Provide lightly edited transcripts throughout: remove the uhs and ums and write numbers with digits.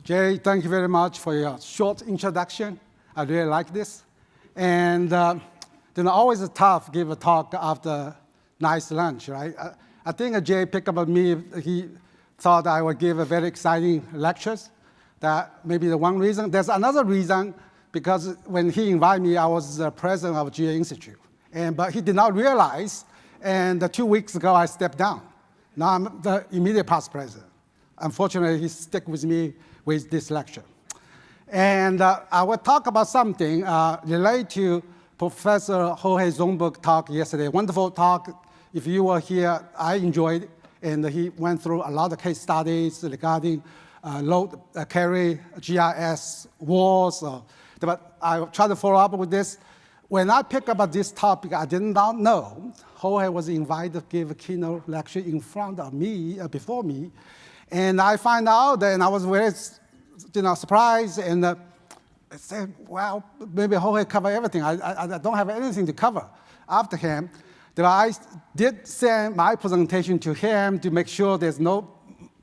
Jay, thank you very much for your short introduction. I really like this. And always tough give a talk after nice lunch, right? I think Jay picked up on me. He thought I would give a very exciting lectures. That may be the one reason. There's another reason, because when he invited me, I was the president of Geo-Institute. But he did not realize, and 2 weeks ago, I stepped down. Now I'm the immediate past president. Unfortunately, he stuck with me with this lecture. And I will talk about something related to Professor Jorge Zomberg's talk yesterday. Wonderful talk. If you were here, I enjoyed it. And he went through a lot of case studies regarding load carry, GRS, walls. But I will try to follow up with this. When I picked up this topic, I did not know Jorge was invited to give a keynote lecture in front of me, before me. And I find out, and I was very surprised, and I said, well, maybe Jorge covered everything. I don't have anything to cover after him. But I did send my presentation to him to make sure there's no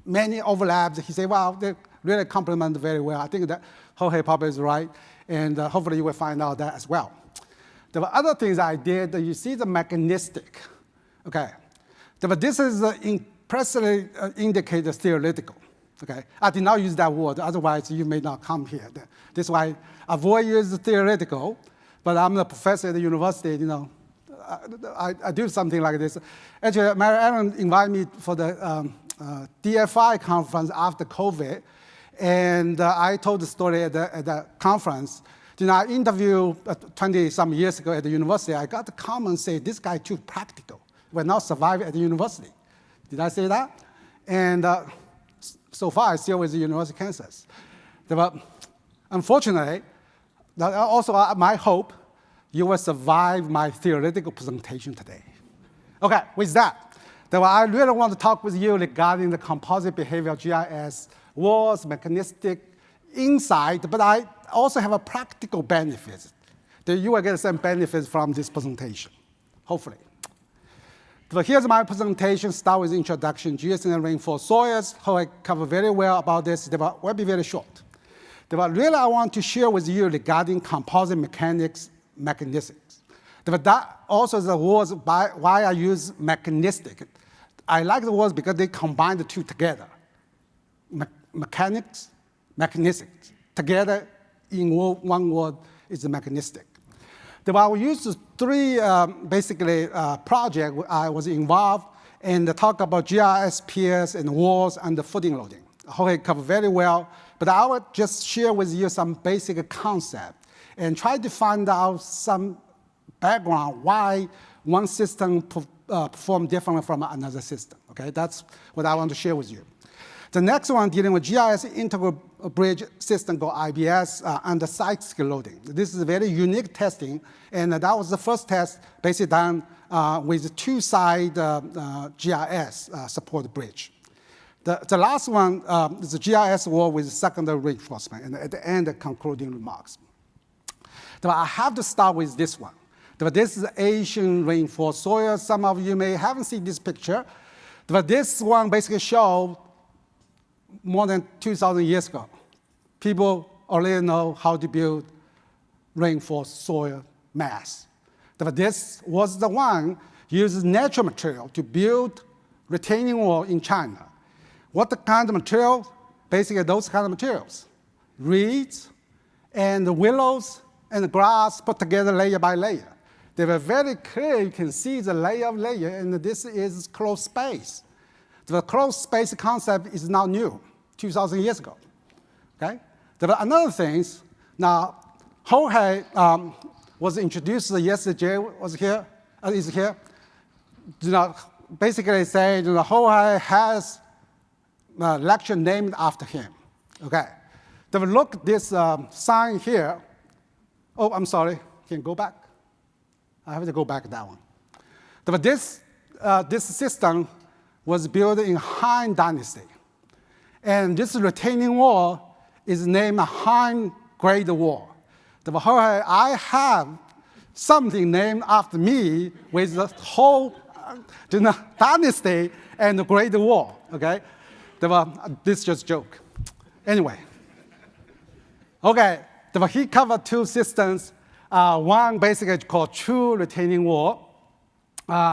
many overlaps. He said, well, they really complement very well. I think that Jorge probably is right, and hopefully you will find out that as well. There were other things I did. You see the mechanistic, okay? But this is impressively indicated theoretical, okay? I did not use that word, otherwise you may not come here. This is why I avoid using theoretical, but I'm a professor at the university, I do something like this. Actually, Mary Ellen invited me for the DFI conference after COVID, and I told the story at the conference. I interviewed 20-some years ago at the university. I got the comment say, this guy too practical, will not survive at the university. Did I say that? And so far, I still with the University of Kansas. But unfortunately, that also my hope, you will survive my theoretical presentation today. Okay, with that, I really want to talk with you regarding the composite behavior GIS, walls, mechanistic, insight, but I also have a practical benefit. That you will get some benefits from this presentation, hopefully. So here's my presentation, start with introduction, geologists and reinforced soils, how I cover very well about this, but will be very short. But really I want to share with you regarding composite mechanics, mechanistics. But that also is the words why I use mechanistic. I like the words because they combine the two together. Mechanics, mechanistics, together in one word is the mechanistic. I will use three basically projects I was involved and talk about GRS piers and walls and the footing loading. Jorge covered very well, but I will just share with you some basic concept and try to find out some background why one system performs differently from another system. Okay, that's what I want to share with you. The next one dealing with GIS integral bridge system called IBS under Seismic loading. This is a very unique testing, and that was the first test basically done with two-side GIS support bridge. The last one is a GIS wall with secondary reinforcement, and at the end, the concluding remarks. I have to start with this one. This is Asian reinforced soil. Some of you may haven't seen this picture, but this one basically shows more than 2,000 years ago. People already know how to build reinforced soil mass. But this was the one uses natural material to build retaining wall in China. What the kind of material? Basically those kind of materials. Reeds and willows and grass put together layer by layer. They were very clear, you can see the layer of layer, and this is closed space. The closed space concept is not new, 2,000 years ago. Okay? There are another things. Now, Jorge was introduced yesterday. Was here? Is here? Basically saying Jorge has a lecture named after him. Okay. Look at this sign here. Oh, I'm sorry. Can you go back? I have to go back that one. But this system was built in Han Dynasty. And this retaining wall is named Han Great Wall. I have something named after me with the whole dynasty and the Great Wall, okay? This is just a joke. Anyway, Okay, he covered two systems. One basically called true retaining wall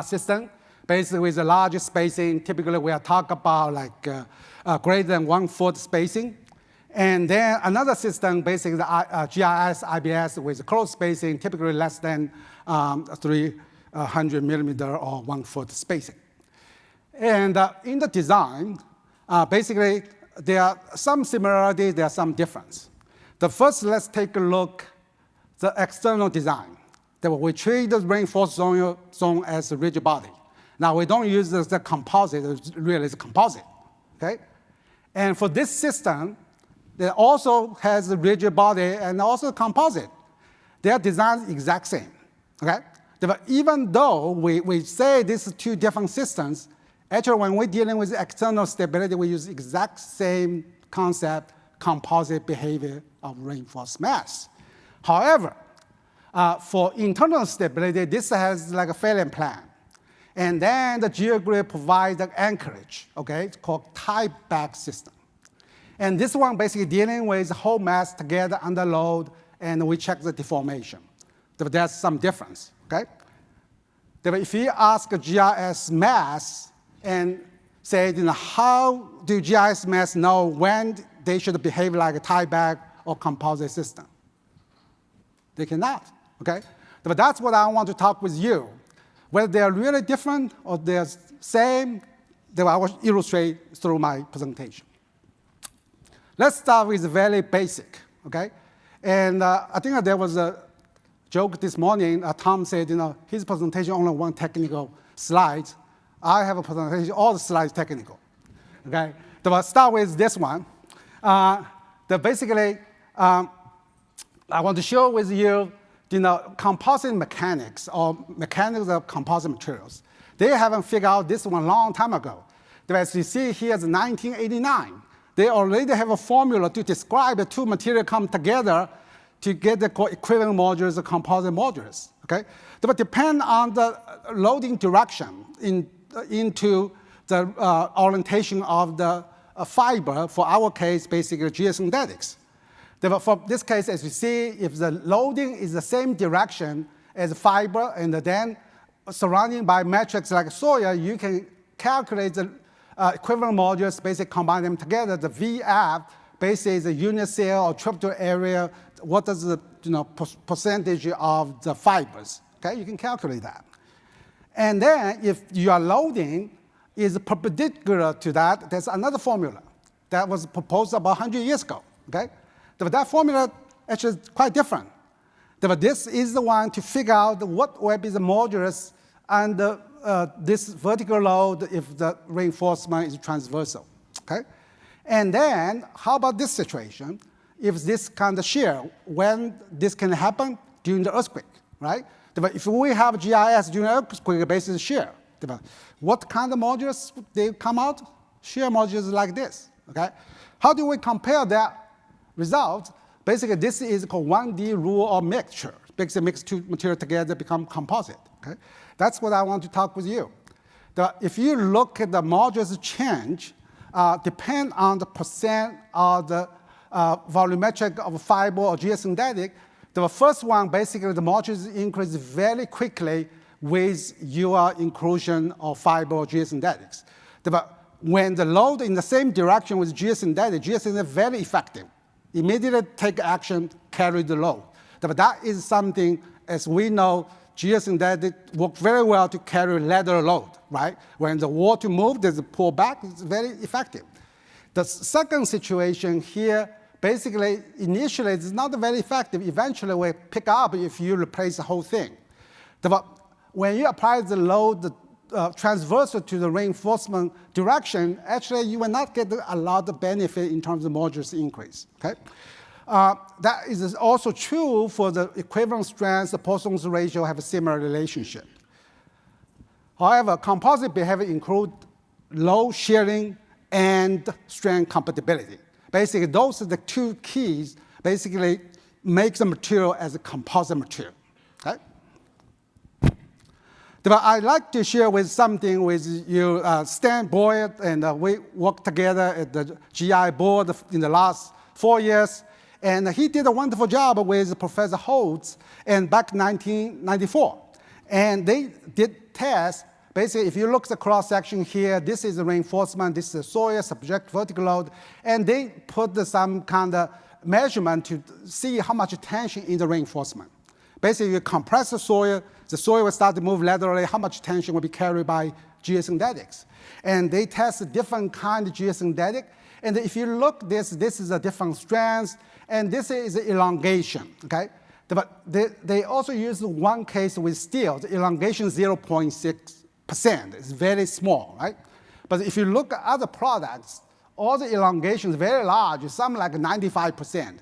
system, basically with a large spacing. Typically, we are talking about like greater than 1 foot spacing. And then another system, basically the GRS, IBS with close spacing, typically less than 300 millimeter or 1 foot spacing. And in the design, basically there are some similarities, there are some difference. The first, let's take a look at the external design. That we treat the reinforced zone as a rigid body. Now we don't use the composite, it's really a composite, okay? And for this system, it also has a rigid body and also a composite. Their design is exact same, okay? Even though we say these are two different systems, actually when we're dealing with external stability, we use exact same concept, composite behavior of reinforced mass. However, for internal stability, this has like a failing plan. And then the geogrid provides the anchorage, okay? It's called tie-back system. And this one basically dealing with the whole mass together under load, and we check the deformation. There's some difference, okay? If you ask a GIS mass and say, how do GIS mass know when they should behave like a tie-back or composite system? They cannot, okay? But that's what I want to talk with you. Whether they are really different or they're same, I will illustrate through my presentation. Let's start with very basic, okay? And I think there was a joke this morning. Tom said, his presentation only one technical slide. I have a presentation, all the slides technical, okay? So I'll start with this one. Basically, I want to share with you, composite mechanics or mechanics of composite materials. They haven't figured out this one a long time ago. As you see here, it's 1989. They already have a formula to describe the two materials come together to get the equivalent modules, the composite modules, okay? But depend on the loading direction into the orientation of the fiber, for our case, basically geosynthetics. For this case, as you see, if the loading is the same direction as fiber and then surrounding by metrics like soil, you can calculate the equivalent modules, basically combine them together. The VF basically is a unit cell or triple area. What is the percentage of the fibers? Okay, you can calculate that. And then if your loading is perpendicular to that, there's another formula that was proposed about 100 years ago. Okay, but that formula actually is quite different. But this is the one to figure out what will be the modulus and this vertical load if the reinforcement is transversal, okay? And then, how about this situation? If this kind of shear, when this can happen? During the earthquake, right? But if we have GIS during earthquake basis shear, what kind of modulus they come out? Shear modulus like this, okay? How do we compare that result? Basically, this is called 1D rule of mixture. Basically, mix two materials together, become composite, okay? That's what I want to talk with you. If you look at the modulus change, depend on the percent of the volumetric of fiber or geosynthetic. The first one, basically, the modulus increase very quickly with your inclusion of fiber or geosynthetics. When the load in the same direction with geosynthetic is very effective. Immediately take action, carry the load. That is something, as we know, geosynthetic work very well to carry lateral load, right? When the water moves, there's a pull back, it's very effective. The second situation here, basically, initially, it's not very effective. Eventually, we pick up if you replace the whole thing. When you apply the load transversal to the reinforcement direction, actually, you will not get a lot of benefit in terms of modulus increase, okay? That is also true for the equivalent strengths. The Poisson's ratio have a similar relationship. However, composite behavior include low shearing and strength compatibility. Basically, those are the two keys, basically, make the material as a composite material, okay? But I'd like to share with something with you. Stan Boyd and we worked together at the GI board in the last 4 years. And he did a wonderful job with Professor Holtz and back in 1994. And they did tests. Basically, if you look at the cross-section here, this is the reinforcement, this is the soil, subject vertical load, and they put some kind of measurement to see how much tension in the reinforcement. Basically, you compress the soil will start to move laterally, how much tension will be carried by geosynthetics. And they test different kind of geosynthetic, and if you look this is a different strands, and this is elongation, okay? But they also use one case with steel, the elongation 0.6%. It's very small, right? But if you look at other products, all the elongation is very large, some like 95%.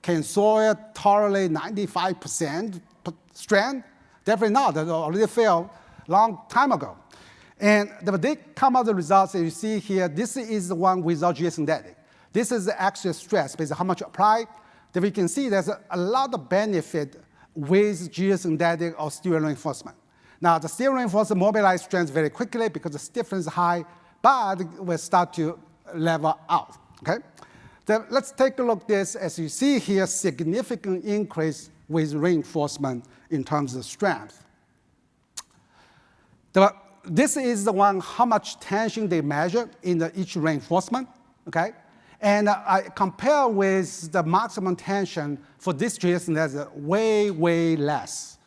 Can soil tolerate 95% strand? Definitely not, that already failed a long time ago. And they come out the results that you see here. This is the one without geosynthetic. This is the actual stress, basically how much applied. Then we can see there's a lot of benefit with geosynthetic or steel reinforcement. Now, the steel reinforcement mobilizes strands very quickly because the stiffness is high, but it will start to level out, okay? Then let's take a look at this. As you see here, significant increase with reinforcement in terms of strength. This is the one, how much tension they measure in each reinforcement, okay? And I compare with the maximum tension for this geosynthetic that's way, way less.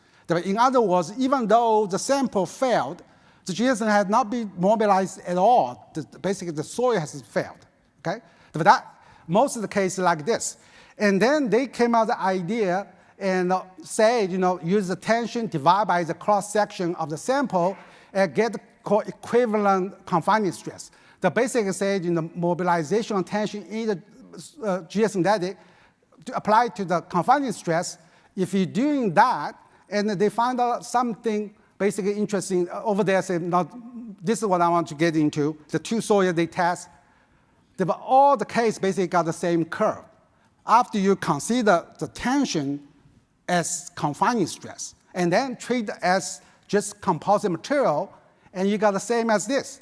In other words, even though the sample failed, the geosynthetic had not been mobilized at all. Basically, the soil has failed, okay? But that, most of the cases like this. And then they came out with the idea and said, use the tension divided by the cross-section of the sample and get equivalent confining stress. The basic said mobilization and tension in the geosynthetic to apply to the confining stress. If you're doing that, and they found out something basically interesting over there, say, this is what I want to get into. The two soil they test, all the case basically got the same curve. After you consider the tension as confining stress, and then treat as just composite material, and you got the same as this.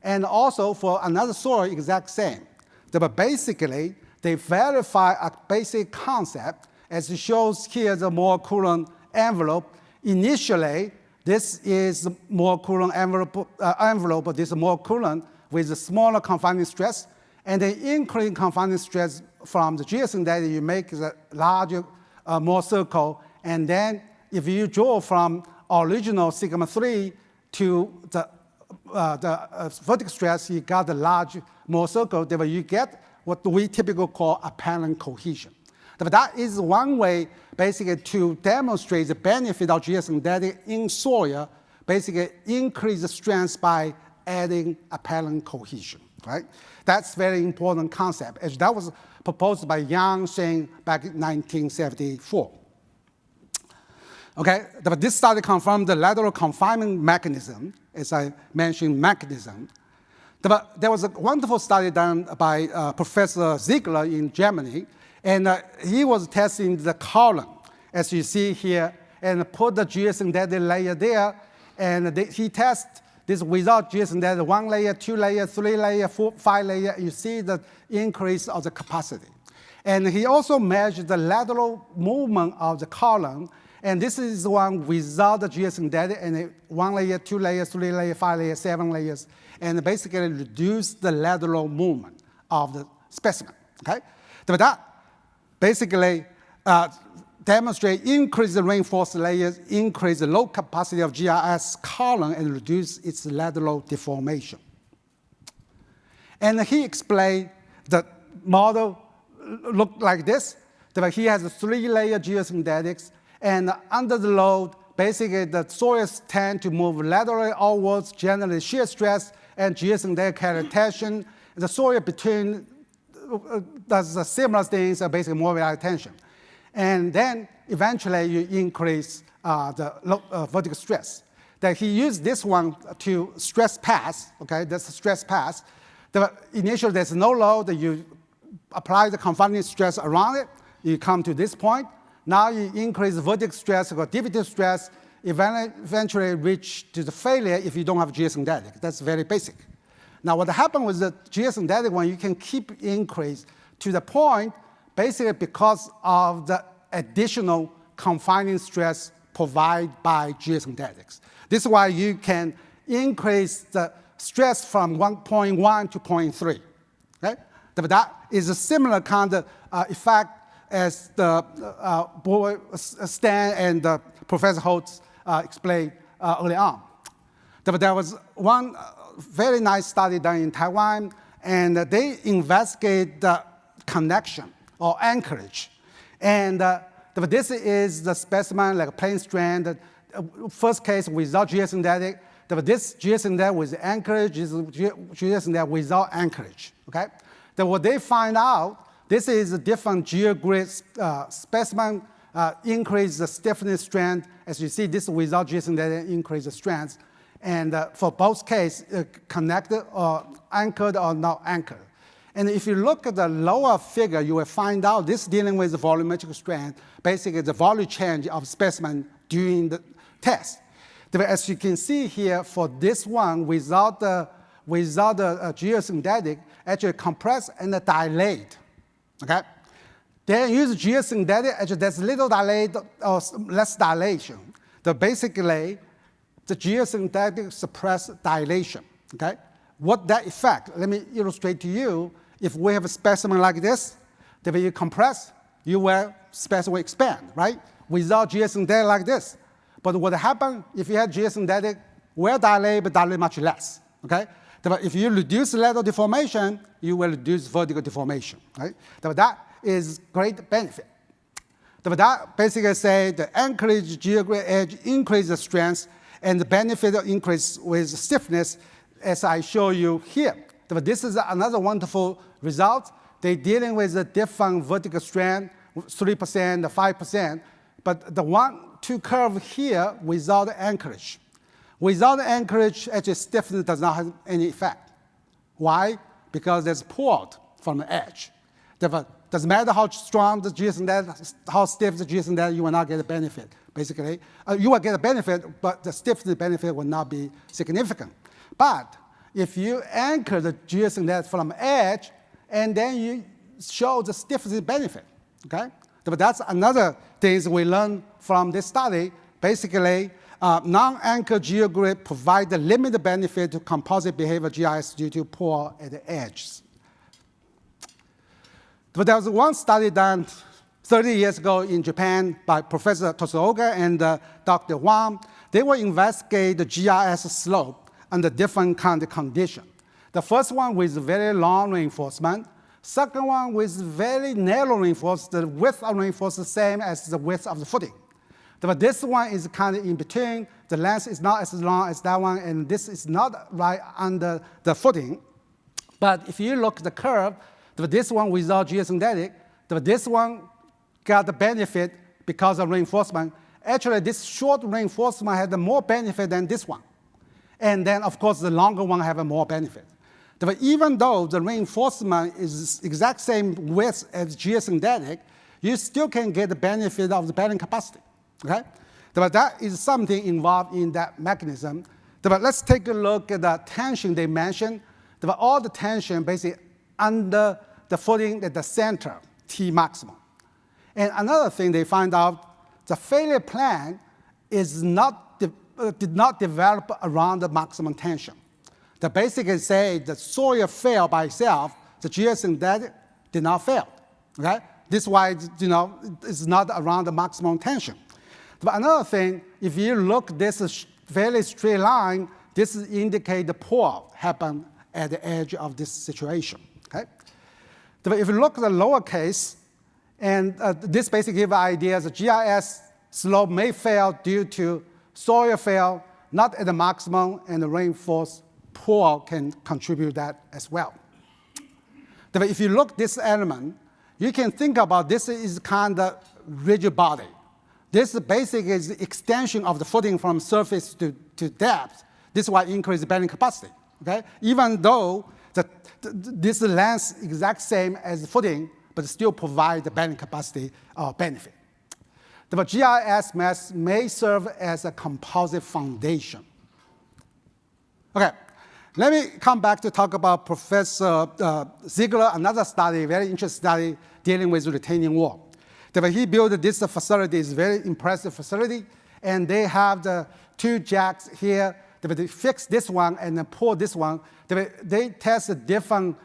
And also for another soil, exact same. But basically, they verify a basic concept, as it shows here the Moore Coulomb envelope. Initially, this is the Moore Coulomb envelope, but this is Moore Coulomb with a smaller confining stress, and then increase confining stress from the geosynthetic, you make the larger Moore circle, and then if you draw from original sigma 3 to the vertical stress, you got the large Moore circle, then you get what we typically call apparent cohesion. But that is one way, basically, to demonstrate the benefit of geosynthetic in soil, basically increase the strength by adding apparent cohesion, right? That's very important concept, as that was proposed by Yang Sheng back in 1974. Okay, but this study confirmed the lateral confinement mechanism, as I mentioned, mechanism. But there was a wonderful study done by Professor Ziegler in Germany, and he was testing the column, as you see here, and put the geosynthetic layer there, and he tested this without geosynthetic, 1 layer, 2 layer, 3 layer, 4, 5 layer, you see the increase of the capacity. And he also measured the lateral movement of the column, and this is the one without the geosynthetic, and 1 layer, 2 layers, 3 layers, 5 layers, 7 layers, and basically reduce the lateral movement of the specimen, okay? But that basically demonstrate increase the reinforced layers, increase the low capacity of GRS column, and reduce its lateral deformation. And he explained the model looked like this. He has a 3-layer geosynthetics, and under the load, basically the soils tend to move laterally outwards, generally shear stress, and geosynthetic carry tension. The soil between does the similar things, basically mobilized tension. And then eventually you increase the vertical stress. That he used this one to stress pass, okay, that's the stress pass. Initially there's no load, you apply the confining stress around it, you come to this point. Now you increase the vertical stress or diffusive stress, eventually reach to the failure if you don't have geosynthetic. That's very basic. Now what happened with the geosynthetic one, you can keep increase to the point, basically because of the additional confining stress provided by geosynthetics. This is why you can increase the stress from 1.1 to 0.3. Okay? That is a similar kind of effect as the Stan and Professor Holtz explained early on. There was one very nice study done in Taiwan, and they investigate the connection or anchorage. And this is the specimen, like a plain strand. First case without geosynthetic. This geosynthetic with anchorage is geosynthetic without anchorage. Okay? What they find out, this is a different geogrid specimen, increase the stiffness strength. As you see, this without geosynthetic increase the strength. And for both cases, connected or anchored or not anchored. And if you look at the lower figure, you will find out this dealing with the volumetric strength, basically the volume change of specimen during the test. As you can see here, for this one, without the geosynthetic, actually compress and dilate. Okay? Then use geosynthetic, actually there's little dilate or less dilation. Basically, the geosynthetic suppress dilation. Okay? What that effect? Let me illustrate to you. If we have a specimen like this, then when you compress, specimen will expand, right? Without geosynthetic like this. But what happens if you have geosynthetic, will dilate, but dilate much less, okay? If you reduce lateral deformation, you will reduce vertical deformation, right? That is great benefit. That basically say the anchorage geogrid edge increase the strength and the benefit increase with stiffness, as I show you here. This is another wonderful result. They're dealing with a different vertical strength, 3%, 5%, but the two curve here without anchorage. Without anchorage, actually stiffness does not have any effect. Why? Because there's pulled from the edge. Doesn't matter how strong the geosynthetic, how stiff the geosynthetic, you will not get a benefit, basically. You will get a benefit, but the stiffness benefit will not be significant. But if you anchor the geosynthetic from edge, and then you show the stiffness benefit, okay? But that's another thing we learned from this study. Basically, non-anchored geogrid provide the limited benefit to composite behavior GIS due to pull at the edges. But there was one study done 30 years ago in Japan by Professor Tosuoka and Dr. Wang. They will investigate the GIS slope under different kind of conditions. The first one with very long reinforcement. Second one with very narrow reinforcement. The width of reinforcement is the same as the width of the footing. But this one is kind of in between. The length is not as long as that one, and this is not right under the footing. But if you look at the curve, this one without geosynthetic, this one got the benefit because of reinforcement. Actually, this short reinforcement had more benefit than this one. And then, of course, the longer one have more benefit. But even though the reinforcement is exact same width as geosynthetic, you still can get the benefit of the bearing capacity. Okay? But that is something involved in that mechanism. But let's take a look at the tension they mentioned. All the tension basically under the footing at the center, T maximum. And another thing they find out, the failure plan is did not develop around the maximum tension. They basically say the soil failed by itself, the geosynthetic did not fail. Okay? This is why it's not around the maximum tension. But another thing, if you look this fairly straight line, this indicate the pull happened at the edge of this situation. Okay? But if you look at the lower case, and this basically gives ideas, the GIS slope may fail due to soil fail, not at the maximum, and the reinforced pull can contribute that as well. But if you look at this element, you can think about this is kind of rigid body. This basically is the extension of the footing from surface to depth. This is why increase the bearing capacity. Okay? Even though this length is exact same as the footing, but still provide the bearing capacity benefit. The GIS mass may serve as a composite foundation. Okay, Let me come back to talk about Professor Ziegler, another study, very interesting study dealing with retaining wall. He built this facility, it's a very impressive facility, and they have the 2 jacks here. They fix this one and then pull this one. They test a different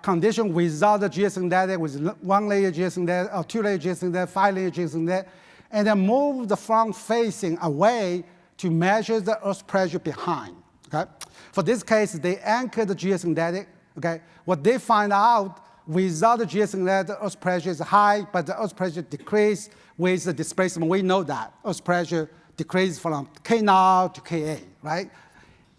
condition without the geosynthetic, with 1-layer geosynthetic, or 2-layer geosynthetic, 5-layer geosynthetic, and then move the front facing away to measure the earth pressure behind. Okay? For this case, they anchor the geosynthetic. Okay? What they find out, without the geosynthetic, the earth pressure is high, but the earth pressure decreases with the displacement. We know that earth pressure decreases from K0 to Ka, right?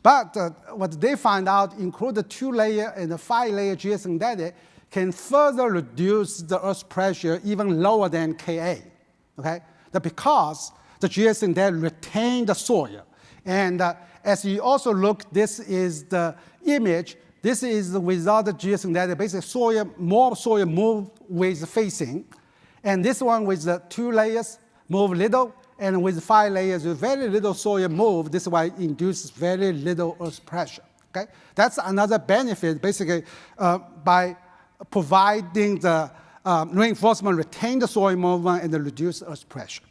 But what they find out, include the 2-layer and the 5-layer geosynthetic, can further reduce the earth pressure even lower than Ka. Okay? That's because the geosynthetic retain the soil. And as you also look, this is the image. This is without the geosynthetic. Basically, more soil move with facing. And this one with the 2 layers move little. And with 5 layers, with very little soil move, this is why it induces very little earth pressure. Okay? That's another benefit, basically, by providing the reinforcement, retain the soil movement, and reduce earth pressure.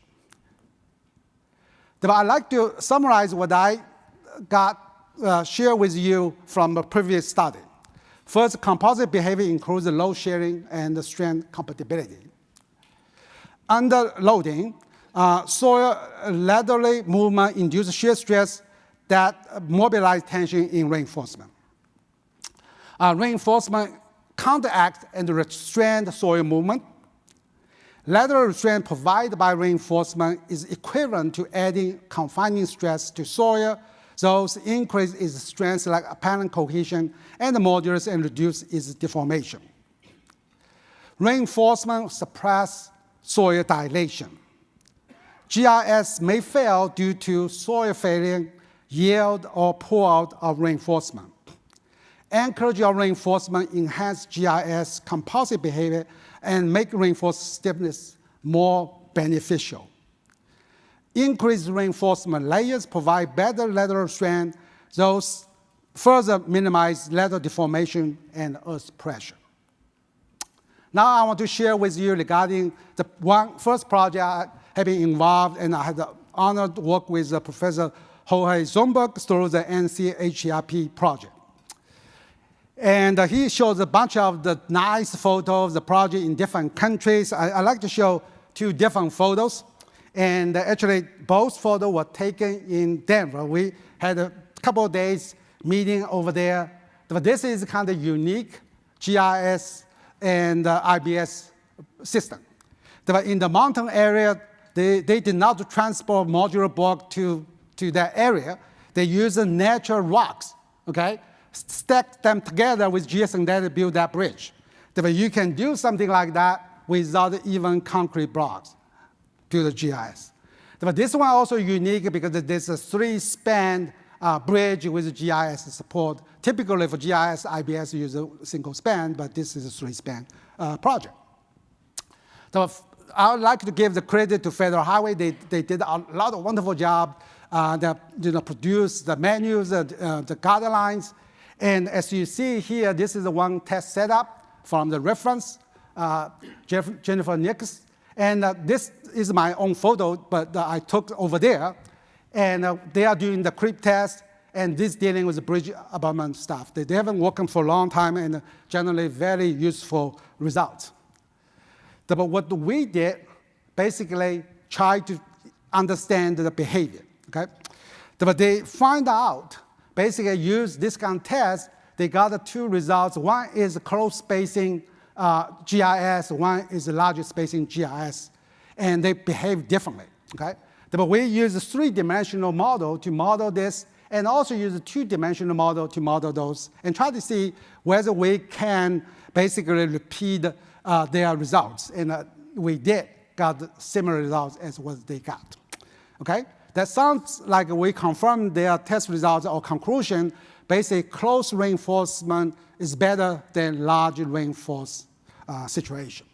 But I'd like to summarize what I got share with you from a previous study. First, composite behavior includes load sharing and the strength compatibility. Under loading, soil laterally movement induces shear stress that mobilize tension in reinforcement. Reinforcement counteract and restrain the soil movement. Lateral restraint provided by reinforcement is equivalent to adding confining stress to soil. Those increase its strength like apparent cohesion and the modulus and reduce its deformation. Reinforcement suppress soil dilation. GRS may fail due to soil failure, yield, or pull out of reinforcement. Anchorage of reinforcement enhance GRS composite behavior and make reinforced stiffness more beneficial. Increased reinforcement layers provide better lateral strength. Those further minimize lateral deformation and earth pressure. Now I want to share with you regarding the first project I have been involved, and I had the honor to work with Professor Jorge Zumberg through the NCHERP project. And he shows a bunch of the nice photos of the project in different countries. I like to show 2 different photos. And actually, both photos were taken in Denver. We had a couple of days meeting over there. But this is kind of unique GRS and IBS system. But in the mountain area, they did not transport modular block to that area. They used natural rocks, okay? Stack them together with geosynthetic to build that bridge. But you can do something like that without even concrete blocks to the GIS. But this one also unique because there's a 3-span bridge with GIS support. Typically for GIS, IBS use a single span, but this is a 3-span project. So I would like to give the credit to Federal Highway. They did a lot of wonderful job. They produced the menus, the guidelines. And as you see here, this is the one test setup from the reference, Jennifer Nix. And this is my own photo, but I took over there. And they are doing the creep test, and this dealing with the bridge abutment stuff. They haven't worked for a long time, and generally very useful results. But what we did, basically try to understand the behavior, okay? But they find out, basically use this kind of test, they got the 2 results. One is close spacing GIS, one is larger spacing GIS, and they behave differently, okay? But we use a 3-dimensional model to model this, and also use a 2-dimensional model to model those, and try to see whether we can basically repeat their results. And we did got similar results as what they got, okay? That sounds like we confirmed their test results or conclusion. Basically, close reinforcement is better than large reinforced situation.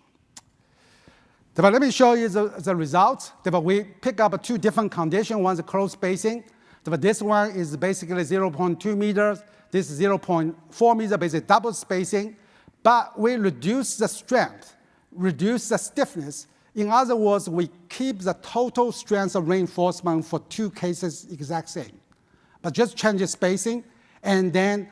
But let me show you the results. But we pick up 2 different conditions. One's a close spacing. But this one is basically 0.2 meters. this 0.4 meter, basically double spacing, but we reduce the strength, reduce the stiffness. In other words, we keep the total strength of reinforcement for 2 cases exact same, but just change the spacing and then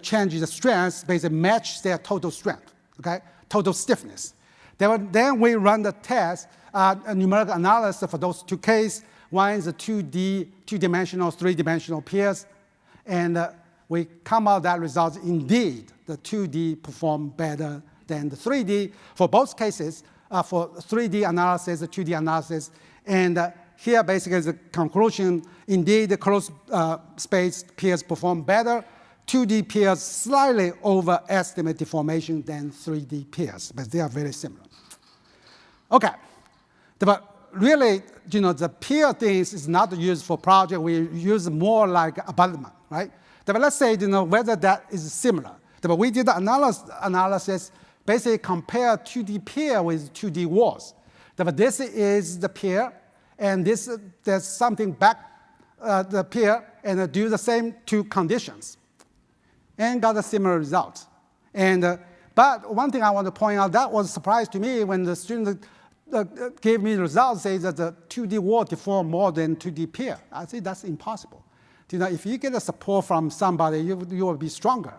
change the strength, basically match their total strength, okay? Total stiffness. Then we run the test, a numerical analysis for those 2 cases. One is a 2D, 2-dimensional, 3-dimensional piers, and we come out that results indeed the 2D perform better than the 3D for both cases, for 3D analysis, the 2D analysis, and here basically is the conclusion, indeed the closed space piers perform better. 2D piers slightly overestimate deformation than 3D piers, but they are very similar. Okay, but really, the pier things is not used for project. We use more like abutment, right? But let's say, whether that is similar. But we did the analysis, basically compare 2D pier with 2D walls. But this is the pier, and there's something back the pier, and do the same 2 conditions, and got a similar result. But one thing I want to point out, that was a surprise to me when the student gave me the results, say that the 2D wall deform more than 2D pier. I think that's impossible. If you get a support from somebody, you will be stronger,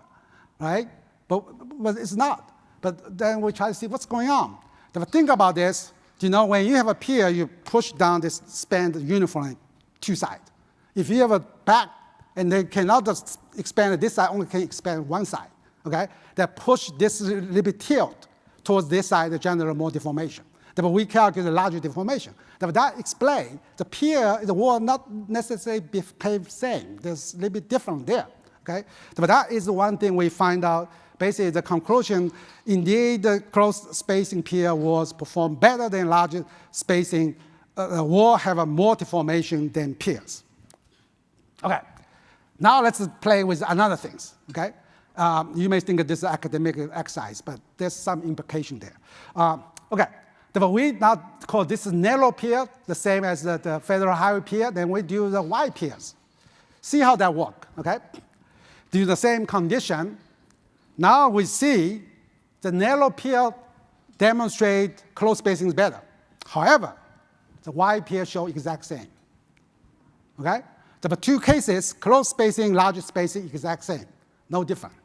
right? But it's not. But then we try to see what's going on. But think about this. When you have a pier, you push down this span uniformly 2 sides. If you have a back and they cannot just expand this side, only can expand 1 side, okay? That push this a little bit tilt towards this side to generate more deformation. But we calculate a larger deformation. That explains the pier, the wall not necessarily behave the same. There's a little bit different there, okay? But that is one thing we find out. Basically, the conclusion, indeed, the closed spacing pier walls perform better than larger spacing wall have a more deformation than piers. Okay, now let's play with another things, okay? You may think that this is an academic exercise, but there's some implication there. Okay, but we now call this narrow pier, the same as the Federal Highway pier, then we do the wide piers. See how that works, okay? Do the same condition. Now we see the narrow pier demonstrate close spacing is better. However, the wide pier show exact same. Okay? The 2 cases, close spacing, larger spacing, exact same. No different.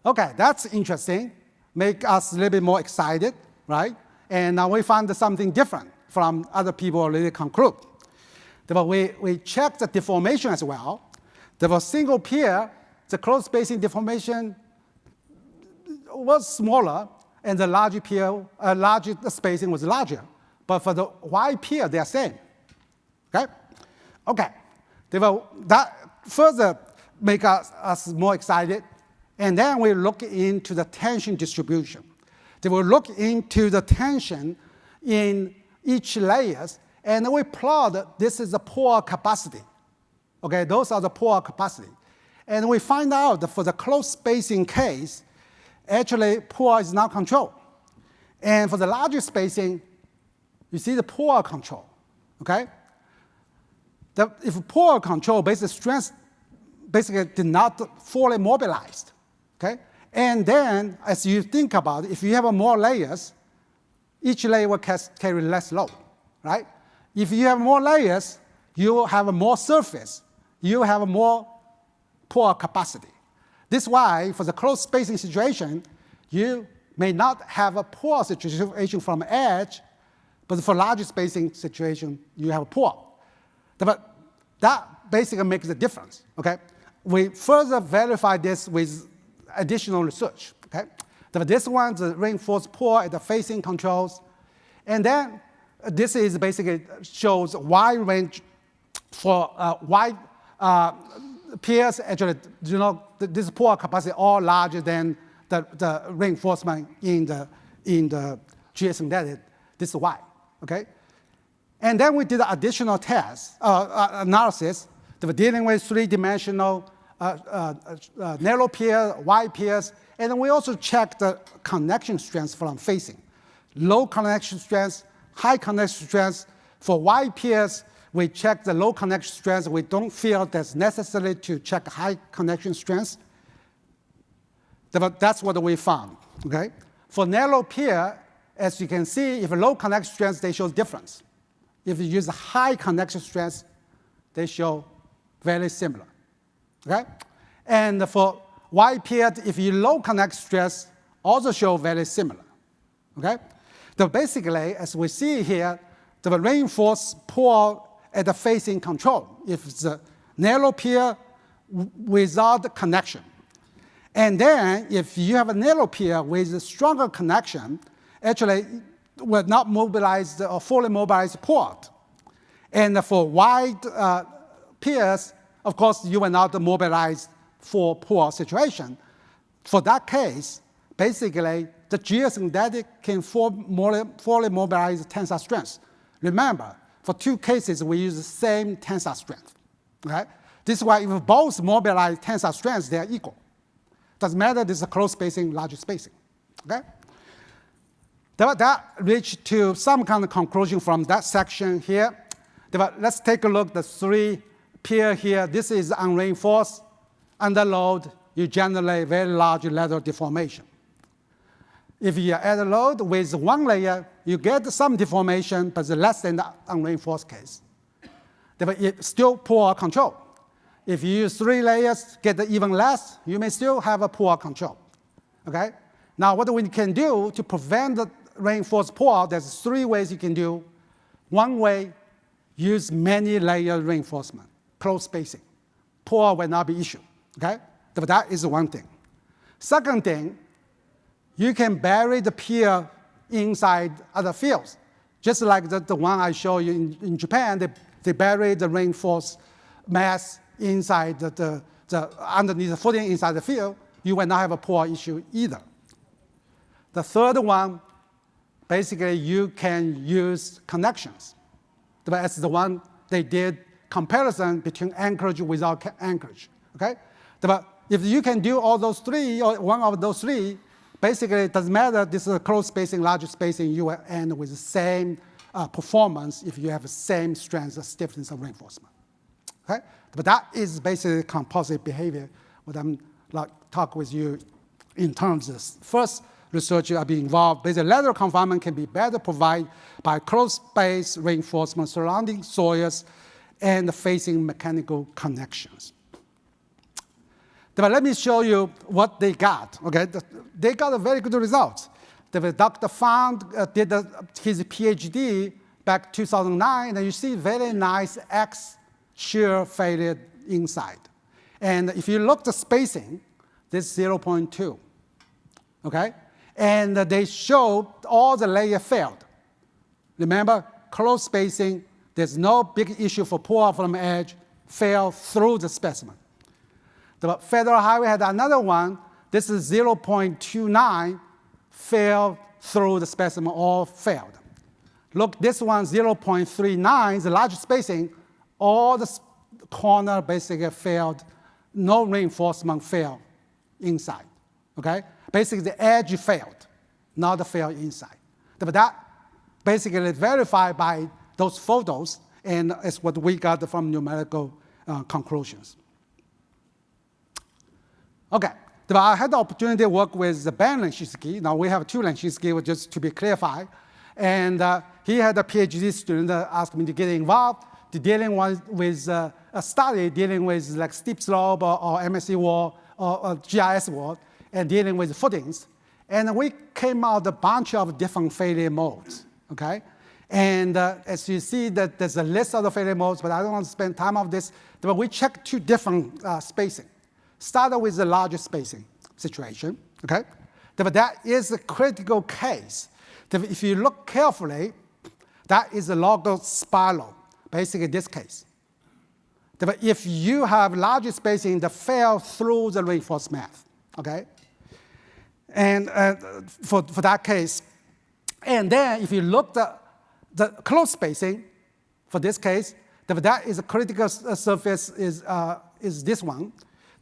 Okay, that's interesting. Make us a little bit more excited, right? And now we found something different from other people already conclude. But we checked the deformation as well. The single pier, the close spacing deformation was smaller, and the larger pier, larger spacing was larger. But for the wide pier, they are same. Okay? Okay. That further make us more excited. And then we look into the tension distribution. They will look into the tension in each layers, and we plot this is the pore capacity. Okay, those are the pore capacity. And we find out that for the close spacing case, actually pore is not controlled. And for the larger spacing, you see the pore control, okay? If pore control, basically strength basically did not fully mobilized, okay? And then, as you think about it, if you have more layers, each layer will carry less load, right? If you have more layers, you will have more surface. You have more pore capacity. This is why, for the close spacing situation, you may not have a pore situation from edge, but for larger spacing situation, you have a pore. But that basically makes a difference, okay? We further verify this with additional research, okay? This one's a reinforced pore at the facing controls. And then this is basically shows wide range for wide piers. Actually, this pore capacity all larger than the reinforcement in the geosynthetic. This is why, okay? And then we did an additional test, analysis. They were dealing with 3-dimensional narrow pier, wide piers, and then we also checked the connection strength from facing. Low connection strength, high connection strength. For wide piers, we check the low connection strength. We don't feel that's necessary to check high connection strength. But that's what we found, okay? For narrow pier, as you can see, if low connection strength, they show difference. If you use high connection strength, they show very similar, okay? And for wide pier, if you low connection stress, also show very similar, okay? So basically, as we see here, the reinforced pour at the facing control, if it's a narrow pier without connection. And then if you have a narrow pier with a stronger connection, actually will not mobilize or fully mobilize port. And for wide piers, of course, you will not mobilize for poor situation. For that case, basically, the geosynthetic can fully mobilize tensile strength. Remember, for two cases, we use the same tensile strength. Okay? This is why if both mobilize tensile strengths, they are equal. Doesn't matter, this is a close spacing, large spacing. Okay? That reached to some kind of conclusion from that section here. Let's take a look at the three pier here. This is unreinforced. Under load, you generate very large lateral deformation. If you add a load with one layer, you get some deformation, but it's less than the unreinforced case. It's still poor control. If you use 3 layers, get even less, you may still have a poor control. Okay? Now, what we can do to prevent the reinforced pour, there's 3 ways you can do. One way, use many layer reinforcement, close spacing. Pour will not be issue. Okay? But that is one thing. Second thing, you can bury the pier inside other fields. Just like the one I showed you in Japan, they bury the reinforced mass inside underneath the footing inside the field. You will not have a pour issue either. The third one, basically you can use connections. That's the one they did comparison between anchorage without anchorage. Okay? But if you can do all those 3 or one of those 3, basically it doesn't matter. This is a close spacing, large spacing. You will end with the same performance if you have the same strength, stiffness, of reinforcement. Okay? But that is basically composite behavior. What I'm talk with you in terms of first research are being involved. Basically, lateral confinement can be better provided by close space reinforcement surrounding soils and facing mechanical connections. But let me show you what they got. Okay, they got a very good result. Dr. Fang did his PhD back 2009, and you see very nice X shear failure inside. And if you look at the spacing, this is 0.2. Okay, and they show all the layer failed. Remember, close spacing. There's no big issue for pour from edge, fail through the specimen. The Federal Highway had another one. This is 0.29, failed through the specimen, all failed. Look, this one, 0.39, the large spacing, all the corner basically failed, no reinforcement failed inside, okay? Basically, the edge failed, not the fail inside. But that basically is verified by those photos, and it's what we got from numerical conclusions. Okay, I had the opportunity to work with Ben Lenshinsky. Now we have 2 Lenshinsky, just to be clarified. And he had a PhD student that asked me to get involved, dealing with a study dealing with like steep slope or MSE wall or GIS wall, and dealing with footings. And we came out a bunch of different failure modes, okay? And as you see, that there's a list of the failure modes, but I don't want to spend time on this. But we checked 2 different spacing. Started with the larger spacing situation, okay? But that is a critical case. If you look carefully, that is a log spiral, basically this case. But if you have larger spacing that fail through the reinforced math, okay? And for that case, and then if you look at the close spacing, for this case, that is a critical surface is this one.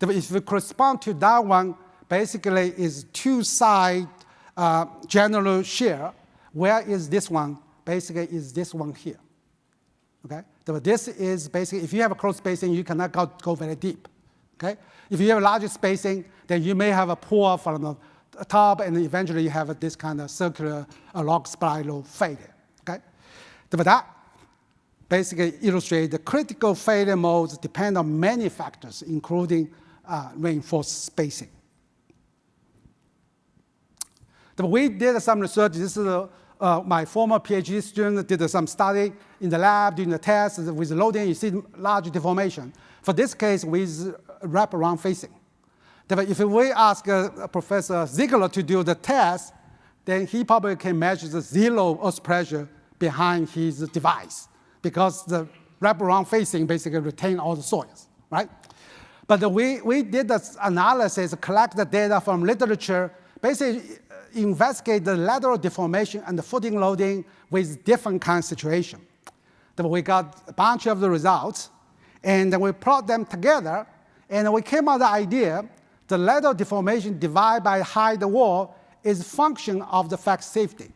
If you correspond to that one, basically is 2-side general shear. Where is this one? Basically is this one here. Okay? This is basically, if you have a close spacing, you cannot go very deep. Okay? If you have a larger spacing, then you may have a pour from the top, and eventually you have this kind of circular log spiral failure. Okay? That basically illustrates the critical failure modes depend on many factors, including reinforced spacing. We did some research. This is my former PhD student did some study in the lab doing the test with loading. You see large deformation. For this case, with wraparound facing. If we ask Professor Ziegler to do the test, then he probably can measure the zero earth pressure behind his device, because the wraparound facing basically retain all the soils, right? But we did this analysis, collect the data from literature, basically investigate the lateral deformation and the footing loading with different kind of situation. We got a bunch of the results, and then we plot them together, and we came up with the idea the lateral deformation divided by height of the wall is function of the fact safety.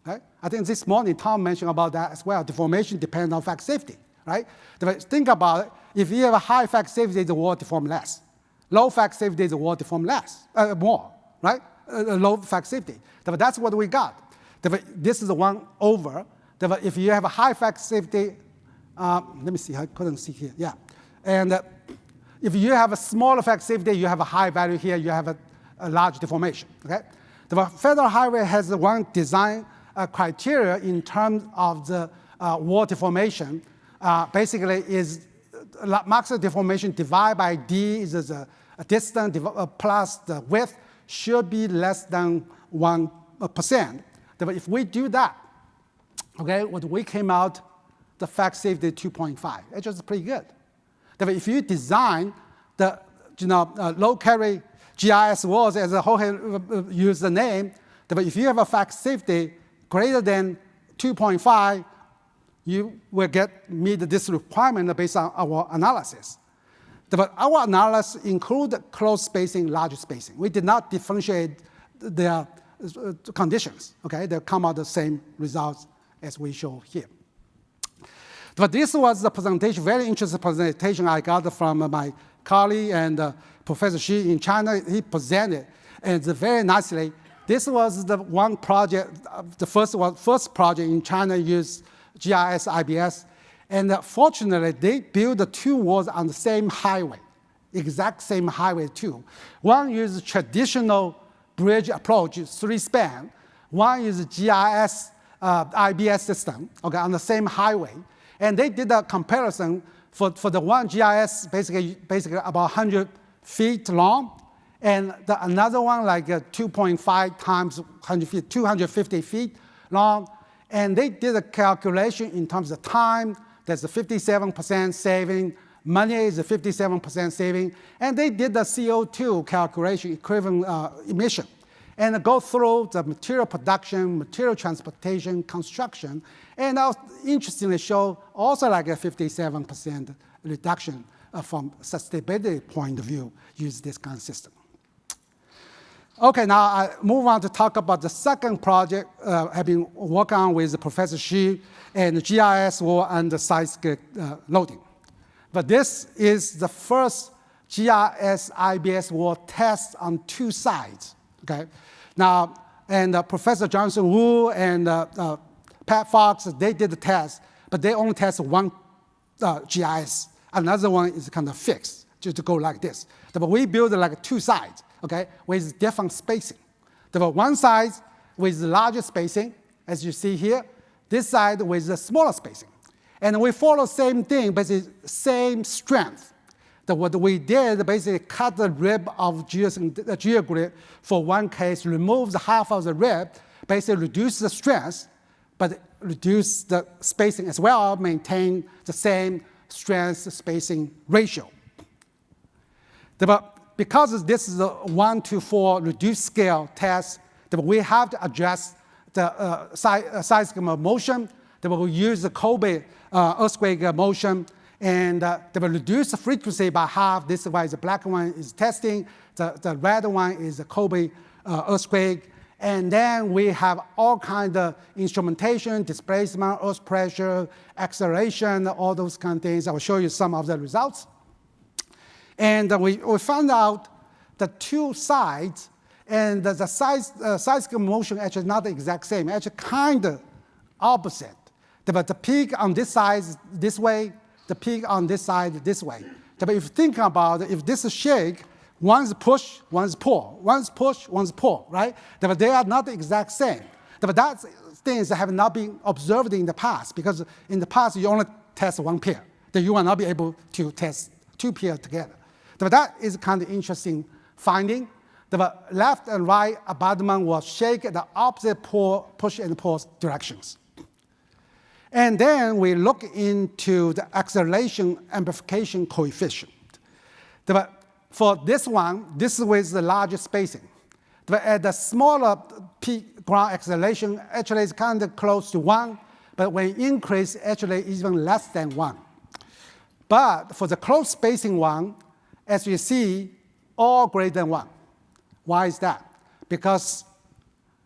Right? I think this morning Tom mentioned about that as well. Deformation depends on fact safety, right? Think about it. If you have a high fact safety, the wall deform less. Low fact safety, the wall deform more, right? Low fact safety. That's what we got. This is the one over. If you have a high fact safety, let me see, I couldn't see here, yeah. And if you have a smaller fact safety, you have a high value here, you have a large deformation, okay? The Federal Highway has one design criteria in terms of the wall deformation. Basically is maximum deformation divided by D is a distance plus the width should be less than 1%. If we do that, okay, what we came out, the fact safety 2.5. It's just pretty good. If you design the low carry GRS walls as a whole, use the name, if you have a fact safety greater than 2.5, you will meet this requirement based on our analysis. Our analysis include close spacing, large spacing. We did not differentiate their conditions. Okay, they come out the same results as we show here. But this was the presentation, very interesting presentation I got from my colleague and Professor Shi in China. He presented, and very nicely. This was the one project, the first project in China used GRS IBS. And fortunately, they built the two walls on the same highway, exact same highway too. One uses traditional bridge approach, 3-span. One is GRS IBS system, okay, on the same highway. And they did a comparison for the one GRS, basically about 100 feet long, and another one like 2.5 times 100 feet, 250 feet long. And they did a calculation in terms of time. There's a 57% saving. Money is a 57% saving. And they did the CO2 calculation, equivalent emission, and go through the material production, material transportation, construction, and interestingly show also like a 57% reduction from sustainability point of view, use this kind of system. Okay, now I move on to talk about the second project I've been working on with Professor Shi and GRS wall and the seismic loading. But this is the first GRS IBS wall test on two sides, okay? Now, and Professor Johnson Wu and Pat Fox, they did the test, but they only test one GIS. Another one is kind of fixed, just to go like this. But we build like two sides, okay, with different spacing. The one side with larger spacing, as you see here, this side with the smaller spacing. And we follow the same thing, basically same strength. What we did, basically cut the rib of geogrid for one case, removes half of the rib, basically reduce the strength, but reduce the spacing as well, maintain the same strength spacing ratio. Because this is a 1-to-4 reduced scale test, we have to address the seismic motion. We will use the Kobe earthquake motion, and they will reduce the frequency by half. This is why the black one is testing. The red one is the Kobe earthquake. And then we have all kinds of instrumentation, displacement, earth pressure, acceleration, all those kind of things. I will show you some of the results. And we found out the two sides, and the seismic motion actually not the exact same, actually kind of opposite. But the peak on this side is this way, the peak on this side this way. But if you think about it, if this is shake, one's push, one's pull. One's push, one's pull, right? But they are not the exact same. But that's things that have not been observed in the past, because in the past you only test one pair. Then you will not be able to test two pairs together. But that is kind of interesting finding. The left and right abutment will shake the opposite pull, push and pull directions. And then we look into the acceleration amplification coefficient. For this one, this is with the largest spacing. But at the smaller peak ground acceleration, actually it's kind of close to 1, but when it increase, actually even less than 1. But for the close spacing one, as you see, all greater than 1. Why is that? Because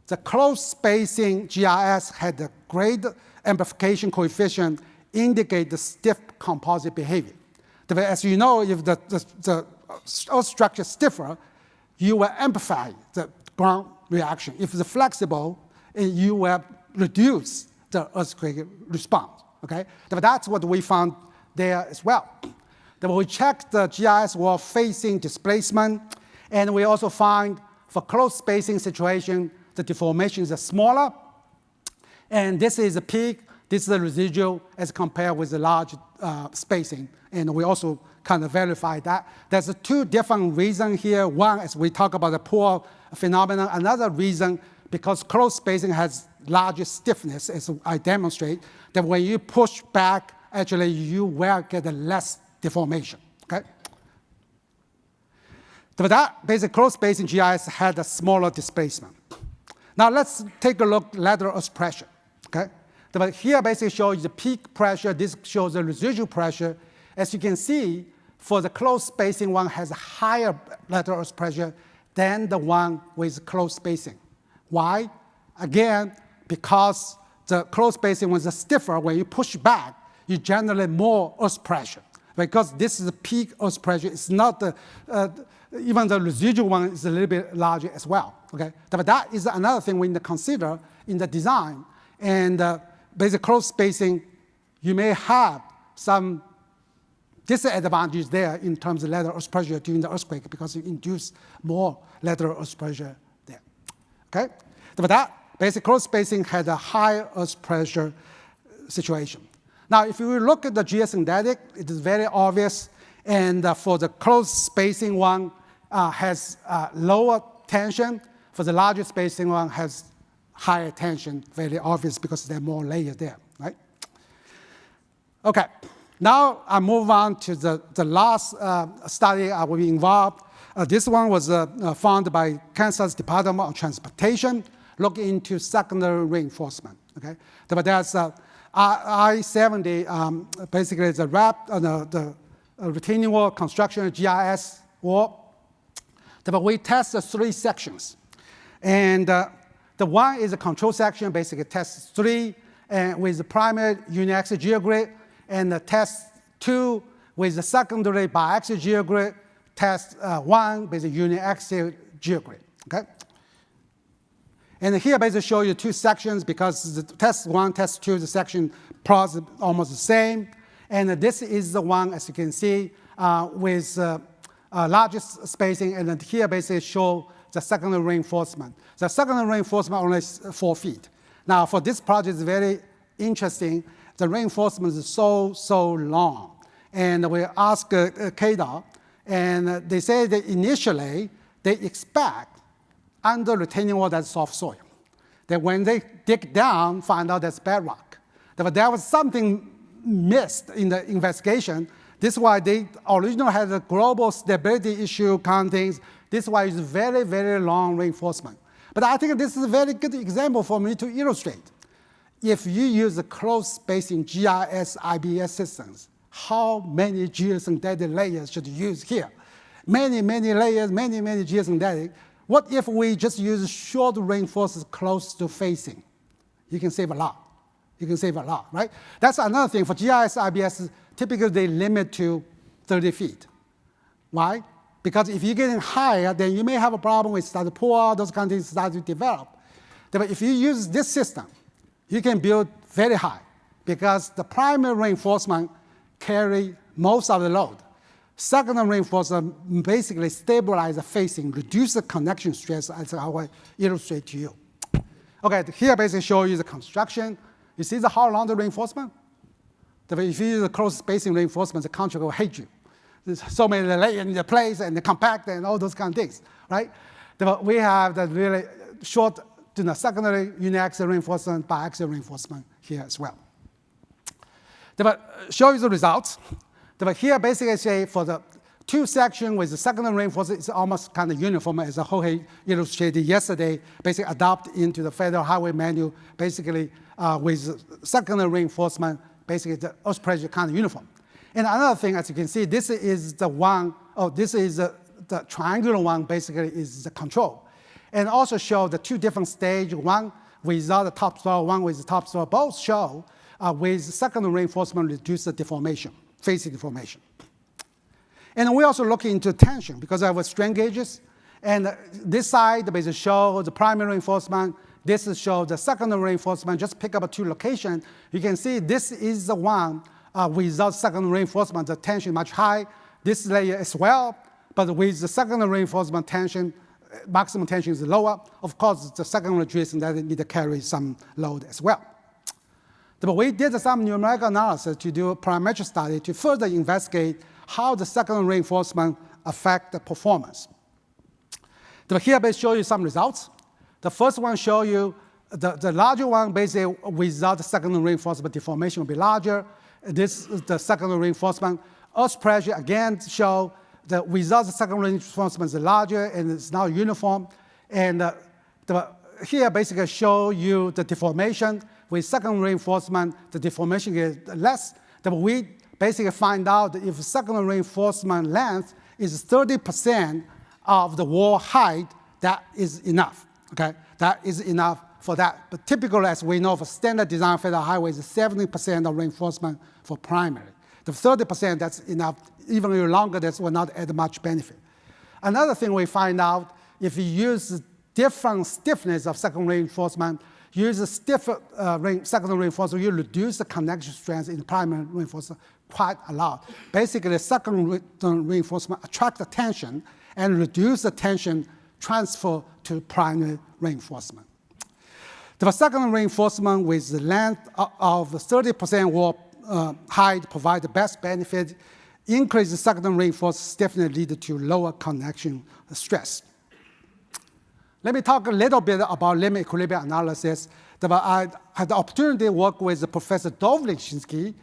the close spacing GRS had the great amplification coefficient indicate the stiff composite behavior. As you know, if the earth structure is stiffer, you will amplify the ground reaction. If it's flexible, you will reduce the earthquake response. Okay? That's what we found there as well. Then we checked the GRS wall facing displacement, and we also find for close spacing situation, the deformations are smaller. And this is the peak, this is the residual as compared with the large spacing. And we also kind of verified that. There's two different reasons here. One, as we talk about the pull phenomenon. Another reason, because close spacing has larger stiffness, as I demonstrate, that when you push back, actually you will get less deformation. Okay? So that basic close spacing GIS had a smaller displacement. Now let's take a look at lateral earth pressure. Okay? But here basically shows the peak pressure. This shows the residual pressure. As you can see, for the close spacing one has a higher lateral earth pressure than the one with close spacing. Why? Again, because the close spacing was stiffer. When you push back, you generate more earth pressure. Because this is the peak earth pressure. It's not the, even the residual one is a little bit larger as well. Okay? But that is another thing we need to consider in the design. And basic close spacing, you may have some disadvantages there in terms of lateral earth pressure during the earthquake because you induce more lateral earth pressure there. Okay? But that basic close spacing had a higher earth pressure situation. Now, if you look at the geosynthetic, it is very obvious. And for the close spacing one has lower tension. For the larger spacing one has higher tension, very obvious because there are more layers there, right? Okay, now I move on to the last study I will be involved. This one was found by Kansas Department of Transportation, looking into secondary reinforcement. Okay, but there's I-70, basically the the retaining wall construction GIS wall. But we test the 3 sections, and the one is a control section, basically tests 3 with the primary uniaxial geogrid, and the test 2 with the secondary biaxial geogrid, test 1 with the uniaxial geogrid. Okay? And here basically show you 2 sections because the test 1, test 2, the section plots almost the same. And this is the one, as you can see, with largest spacing, and then here basically show the secondary reinforcement. The secondary reinforcement only is 4 feet. Now, for this project, it's very interesting. The reinforcement is so long. And we asked KDOT, and they say that initially they expect under retaining wall that's soft soil. That when they dig down, find out that's bedrock. But there was something missed in the investigation. This is why they originally had a global stability issue counting. This is why it's very, very long reinforcement. But I think this is a very good example for me to illustrate. If you use the close spacing GIS IBS systems, how many geosynthetic layers should you use here? Many layers, many geosynthetic. What if we just use short reinforcements close to facing? You can save a lot. You can save a lot, right? That's another thing. For GIS, IBS, typically they limit to 30 feet. Why? Because if you're getting higher, then you may have a problem with start to pour out, those kind of things start to develop. But if you use this system, you can build very high because the primary reinforcement carry most of the load. Secondary reinforcement basically stabilize the facing, reduce the connection stress, as I will illustrate to you. Okay, here basically show you the construction. You see the horizontal reinforcement? If you use the close spacing reinforcement, the contractor will hate you. There's so many layers in the place and the compact and all those kind of things, right? We have the really short secondary uniaxial reinforcement, biaxial reinforcement here as well. Show you the results. Here basically say for the two sections with the secondary reinforcement, it's almost kind of uniform as a Jorge illustrated yesterday, basically adopt into the Federal Highway Manual, basically with secondary reinforcement, basically the earth pressure kind of uniform. And another thing, as you can see, this is the one, this is the triangular one, basically is the control. And also show the two different stages, one without the top swell, one with the top swell, both show with secondary reinforcement reduce the deformation, facing deformation. And we also look into tension because I have strain gauges. And this side basically show the primary reinforcement. This is show the secondary reinforcement. Just pick up two locations. You can see this is the one without secondary reinforcement, the tension much high. This layer as well, but with the secondary reinforcement tension, maximum tension is lower. Of course, the secondary adjacent that need to carry some load as well. But we did some numerical analysis to do a parametric study to further investigate how the secondary reinforcement affect the performance. Here I show you some results. The first one show you the larger one basically without the secondary reinforcement deformation will be larger. This is the secondary reinforcement. Earth pressure again show that without the secondary reinforcement is larger and it's now uniform. And here basically show you the deformation. With secondary reinforcement, the deformation is less. But we basically find out that if secondary reinforcement length is 30% of the wall height, that is enough. Okay, that is enough for that. But typically, as we know, for standard design federal highways, 70% of reinforcement for primary. The 30%, that's enough. Even longer, that will not add much benefit. Another thing we find out, if you use different stiffness of secondary reinforcement, use a stiff secondary reinforcement, you reduce the connection strength in primary reinforcement quite a lot. Basically, the secondary reinforcement attract the tension and reduce the tension transfer to primary reinforcement. The secondary reinforcement with the length of 30% wall height provide the best benefit. Increase the secondary reinforcement stiffness lead to lower connection stress. Let me talk a little bit about limit equilibrium analysis. I had the opportunity to work with Professor Dov Lichinsky,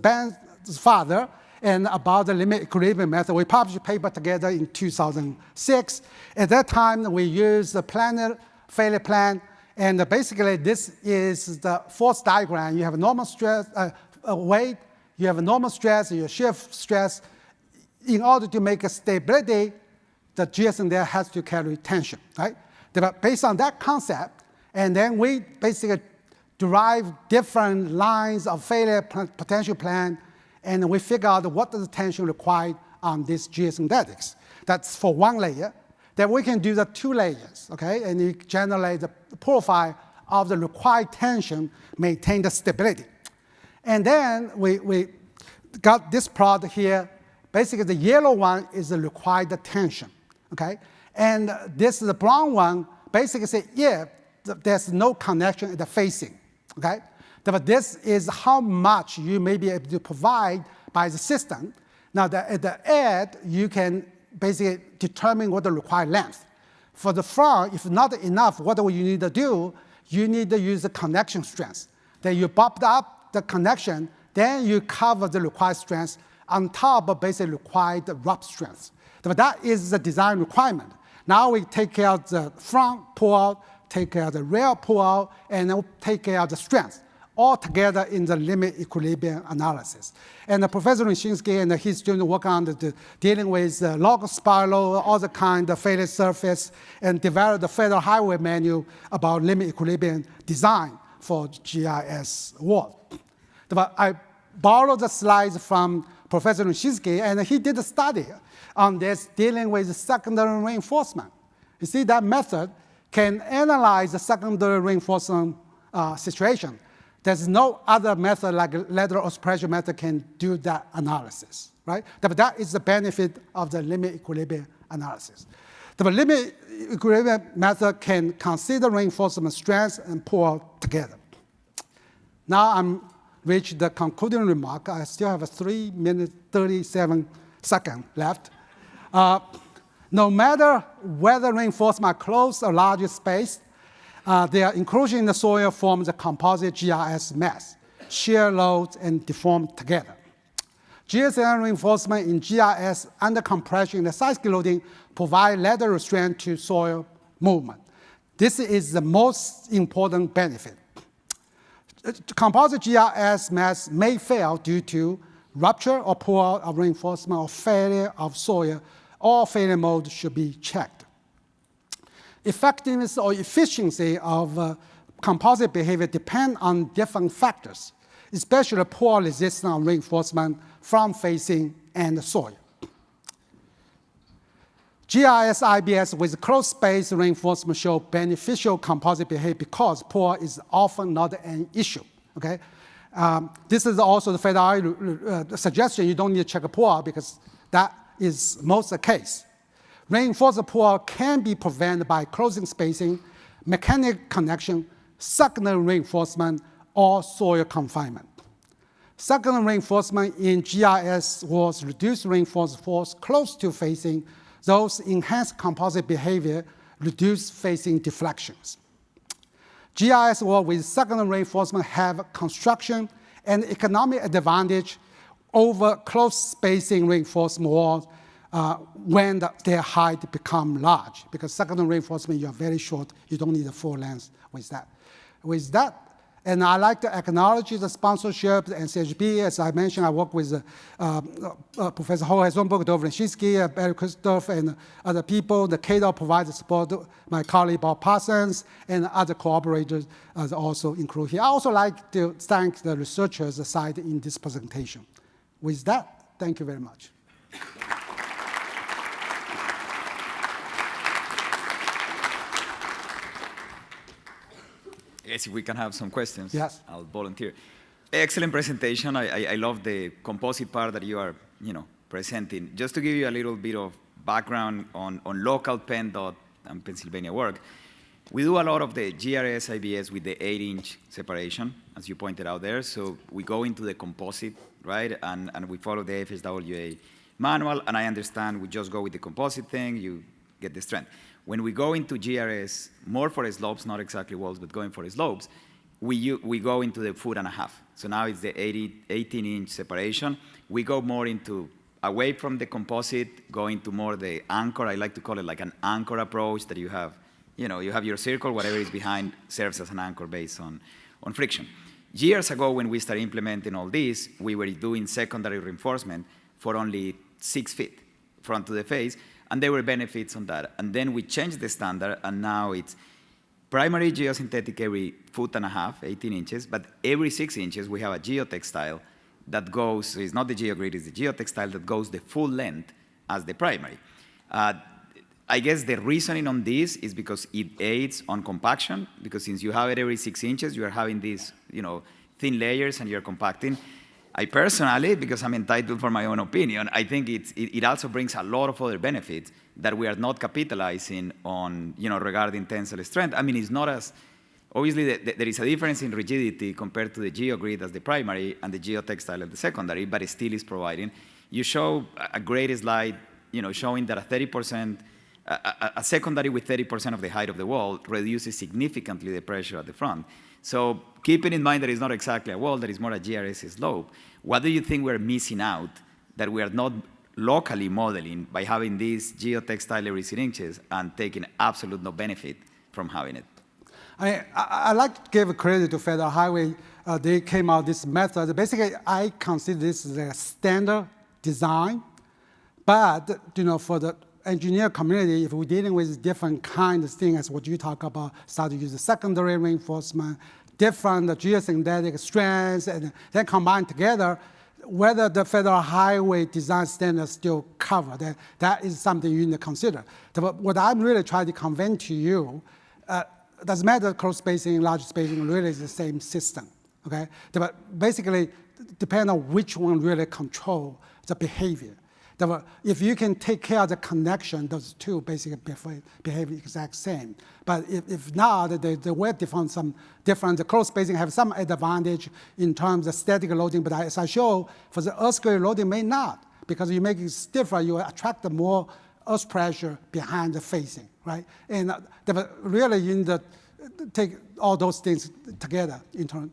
Ben's father, and about the limit equilibrium method. We published a paper together in 2006. At that time, we used the planar failure plan, and basically this is the force diagram. You have a normal stress, weight, you have a normal stress, you shift stress. In order to make a stability, the GSM there has to carry tension, right? Based on that concept, and then we basically derive different lines of failure potential plan, and we figure out what is the tension required on this geosynthetics. That's for one layer. Then we can do the two layers, okay? And you generate the profile of the required tension, maintain the stability. And then we got this plot here. Basically, the yellow one is the required tension, okay? And this is the brown one, basically say, yeah, there's no connection at the facing, okay? But this is how much you may be able to provide by the system. Now, at the end, you can basically determine what the required length. For the front, if not enough, what do you need to do? You need to use the connection strength. Then you bump up the connection, then you cover the required strength on top of basically required rough strength. But that is the design requirement. Now we take care of the front pull out, take care of the rear pull out, and then take care of the strength. all together in the limit equilibrium analysis. And Professor Ryshinsky and his students work on dealing with log spiral, all the kind of failure surface, and develop the Federal Highway Manual about limit equilibrium design for GIS world. But I borrowed the slides from Professor Ryshinsky, and he did a study on this dealing with secondary reinforcement. You see, that method can analyze the secondary reinforcement situation. There's no other method like lateral earth pressure method can do that analysis, right? But that is the benefit of the limit equilibrium analysis. The limit equilibrium method can consider reinforcement strength and pull together. Now I'm reached the concluding remark. I still have 3 minutes, 37 seconds left. No matter whether reinforcement are close or large space, their inclusion in the soil forms a composite GRS mass, shear loads and deform together. GSM reinforcement in GRS under compression and seismic loading provide lateral strength to soil movement. This is the most important benefit. Composite GRS mass may fail due to rupture or pull out of reinforcement or failure of soil. All failure modes should be checked. Effectiveness or efficiency of composite behavior depend on different factors, especially poor resistance of reinforcement from facing and soil. GIS IBS with close space reinforcement show beneficial composite behavior because poor is often not an issue. Okay, this is also the Federal suggestion. You don't need to check a poor because that is most the case. Reinforced poor can be prevented by closing spacing, mechanical connection, secondary reinforcement, or soil confinement. Secondary reinforcement in GIS was reduced reinforced force close to facing. Those enhanced composite behavior reduce facing deflections. GIS work with secondary reinforcement have construction and economic advantage over close spacing reinforcement walls when their height become large. Because secondary reinforcement, you are very short, you don't need a full length with that. And I like to acknowledge the sponsorship and CHB. As I mentioned, I work with Professor Jorge Zumberg, Dov Ryshinsky, Barry Christoph, and other people. The CADO provides support. My colleague Bob Parsons and other cooperators are also included here. I also like to thank the researchers cited in this presentation. With that, thank you very much. I guess if we can have some questions, yes. I'll volunteer. Excellent presentation. I love the composite part that you are presenting. Just to give you a little bit of background on local PennDOT and Pennsylvania work, we do a lot of the GRS IBS with the 8-inch separation, as you pointed out there. So we go into the composite, right? And we follow the FSWA manual. And I understand we just go with the composite thing, you get the strength. When we go into GRS, more for slopes, not exactly walls, but going for slopes, we go into the 1.5 feet. So now it's the 18-inch separation. We go more into, away from the composite, going to more the anchor. I like to call it like an anchor approach that you have, you have your circle, whatever is behind serves as an anchor based on friction. Years ago, when we started implementing all this, we were doing secondary reinforcement for only 6 feet front to the face, and there were benefits on that. And then we changed the standard, and now it's primary geosynthetic every 1.5 feet, 18 inches, but every 6 inches we have a geotextile that goes, so it's not the geogrid, it's the geotextile that goes the full length as the primary. I guess the reasoning on this is because it aids on compaction, because since you have it every 6 inches, you are having these thin layers and you're compacting. I personally, because I'm entitled for my own opinion, I think it also brings a lot of other benefits that we are not capitalizing on, regarding tensile strength. I mean, it's not as, obviously there is a difference in rigidity compared to the geogrid as the primary and the geotextile as the secondary, but it still is providing. You show a great slide, showing that a secondary with 30% of the height of the wall reduces significantly the pressure at the front. So keeping in mind that it's not exactly a wall, that is more a GRS slope, what do you think we're missing out that we are not locally modeling by having these geotextile every 6 inches and taking absolute no benefit from having it? I mean, I like to give credit to Federal Highway. They came out with this method. Basically, I consider this as a standard design. But for the engineer community, if we're dealing with different kinds of things, as what you talk about, start to use the secondary reinforcement, different geosynthetic strands, and then combined together, whether the Federal Highway design standards still cover, that is something you need to consider. What I'm really trying to convey to you, doesn't matter close spacing, large spacing, really is the same system, okay? But basically, depending on which one really control the behavior. If you can take care of the connection, those two basically behave exact same. But if not, they will define some different. The close spacing have some advantage in terms of static loading, but as I show, for the earthquake loading may not, because you make it stiffer, you attract more earth pressure behind the facing, right? And really you need to take all those things together in terms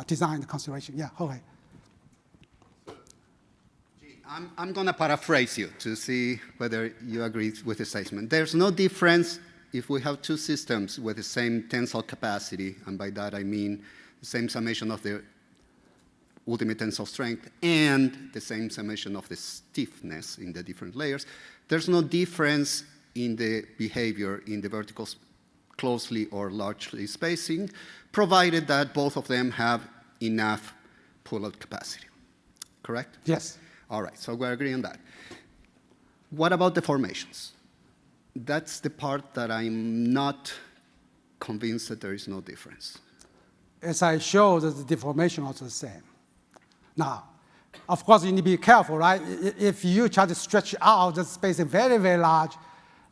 design consideration. Yeah, okay. I'm going to paraphrase you to see whether you agree with the statement. There's no difference if we have two systems with the same tensile capacity, and by that I mean the same summation of the ultimate tensile strength and the same summation of the stiffness in the different layers. There's no difference in the behavior in the vertical closely or largely spacing, provided that both of them have enough pull-out capacity. Correct? Yes. All right, so we're agreeing on that. What about the formations? That's the part that I'm not convinced that there is no difference. As I showed, the deformation also the same. Now, of course, you need to be careful, right? If you try to stretch out the spacing very, very large,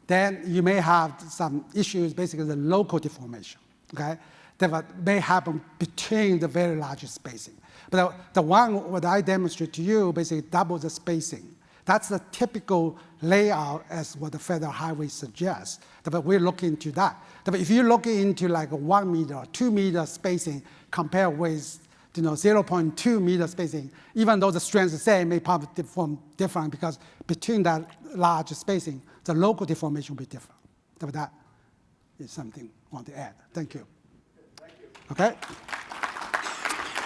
then you may have some issues, basically the local deformation, okay? That may happen between the very large spacing. But the one what I demonstrate to you basically double the spacing. That's the typical layout as what the Federal Highway suggests. But we're looking into that. But if you look into like a 1 meter or 2 meter spacing compared with 0.2 meter spacing, even though the strength is the same, may probably deform different because between that large spacing, the local deformation will be different. But that is something I want to add. Thank you. Thank you. Okay.